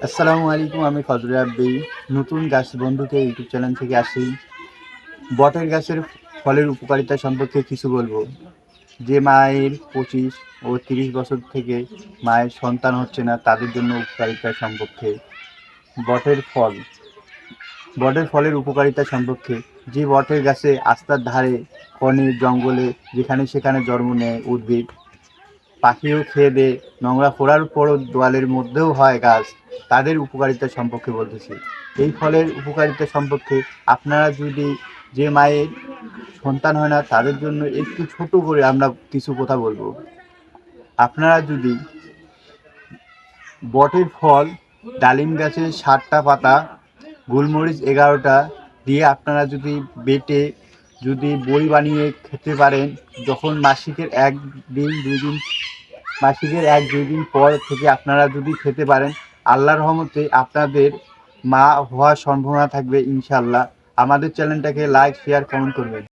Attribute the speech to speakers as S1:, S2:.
S1: আসসালামু আলাইকুম। আমি ফজলে রাব্বি নতুন গাছ বন্ধুকে ইউটিউব চ্যানেল থেকে আসি। বটের গাছের ফলের উপকারিতা সম্পর্কে কিছু বলবো। যে মায়ের 25 ও 30 বছর থেকে মায়ের সন্তান হচ্ছে না তাদের জন্য উপকারিতা সম্পর্কে। বটের ফল বটের ফলের উপকারিতা সম্পর্কে। যে বটের গাছে রাস্তার ধারে, বনে, জঙ্গলে যেখানে সেখানে জন্ম নেয় উদ্ভিদ, পাখিও খেয়ে দেয়ে, নোংরা ফোড়ার পরও দোয়ালের মধ্যেও হয় গাছ, তাদের উপকারিতা সম্পর্কে বলতেছি। এই ফলের উপকারিতা সম্পর্কে আপনারা যদি, যে মায়ের সন্তান হয় না তাদের জন্য একটু ছোট করে আমরা কিছু কথা বলবো। আপনারা যদি বটের ফল, ডালিম গাছের 7টা পাতা, গোলমরিচ 11টা দিয়ে আপনারা যদি বেটে যদি বড়ি বানিয়ে খেতে পারেন, যখন মাসিকের 1-2 দিন পর থেকে আপনারা যদি খেতে পারেন, আল্লাহর রহমতে আপনাদের মা হওয়ার সম্ভাবনা থাকবে ইনশাআল্লাহ। আমাদের চ্যানেলটাকে লাইক, শেয়ার, কমেন্ট করবেন।